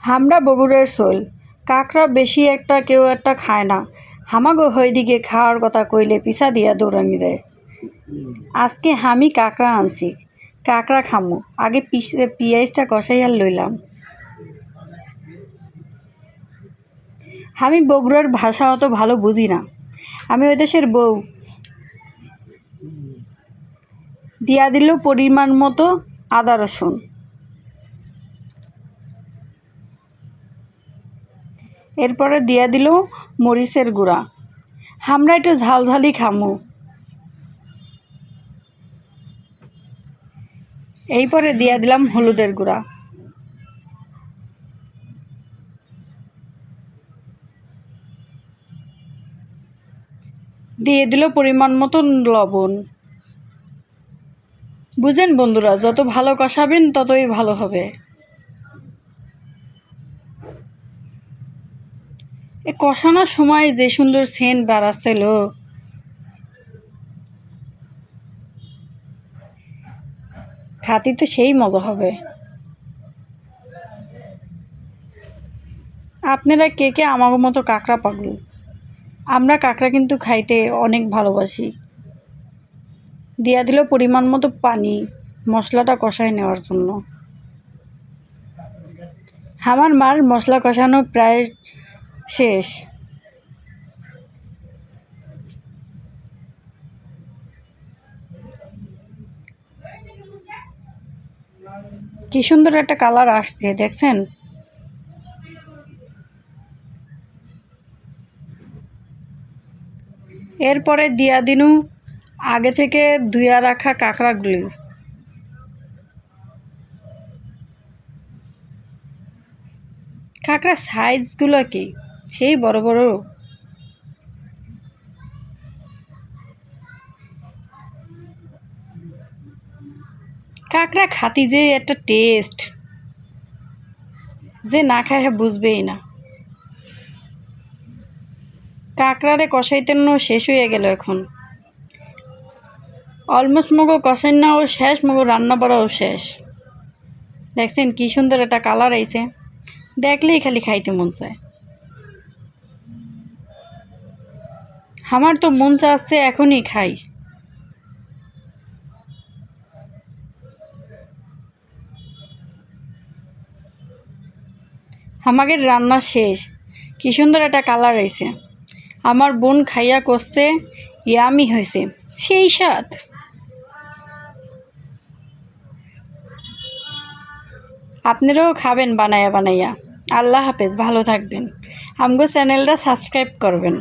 হামরা বগুড়ার শোল কাকড়া বেশি একটা কেউ একটা খায় না। হামাগো হইদিকে খাওয়ার কথা কইলে পিছা দিয়া দৌড়ানি দেয়। আজকে আমি কাকড়া আনছি, কাকড়া খামু। আগে পিঁয়াজটা কষাইয়ার লইলাম। আমি বগুড়ার ভাষা অত ভালো বুঝি না, আমি ওই দেশের বউ। দিয়া দিল পরিমাণ মতো আদা রসুন। এরপরে দিয়া দিল মরিচের গুঁড়া। আমরা একটু ঝালঝালি খামু। এইপরে দিয়া দিলাম হলুদের গুঁড়া। দিয়ে দিল পরিমাণ মতো লবণ। বুঝেন বন্ধুরা, যত ভালো কষাবেন ততই ভালো হবে। এ কষানোর সময় যে সুন্দর সেন্ট বেরাচ্ছিল, খাতি তো সেই মজা হবে। আপনারা কে কে আমার মতো কাঁকড়া পাগল? আমরা কাঁকড়া কিন্তু খাইতে অনেক ভালোবাসি। দিয়া দিল পরিমাণ মতো পানি মশলাটা কষায় নেওয়ার জন্য। আমার মার মশলা কষানো প্রায় শেষ। কি সুন্দর একটা কালার আসছে, দেখছেন? এরপরে দিয়া দিনু আগে থেকে ধুইয়া রাখা কাঁকড়াগুলি। কাঁকড়ার সাইজগুলো কি সেই বড় বড়। কাঁকড়া খাতি যে একটা টেস্ট, যে না খায় বুঝবেই না। কাঁকড়ারে কষাইতে শেষ হয়ে গেল। এখন অলমোস্ট মগো কষাইনাও শেষ, মগো রান্না বাড়াও শেষ। দেখছেন কি সুন্দর একটা কালার আইছে, দেখলেই খালি খাইতে মন চায়। আমার তো মন চাচ্ছে এখনই খাই। আমাদের রান্না শেষ, কি সুন্দর একটা কালার আইছে। আমার বোন খাইয়া করছে ইয়ামি হয়েছে, সেই স্বাদ। আপনারাও খাবেন বানাইয়া বানাইয়া। আল্লাহ হাফেজ, ভালো থাকবেন। আমগো চ্যানেলটা সাবস্ক্রাইব করবেন।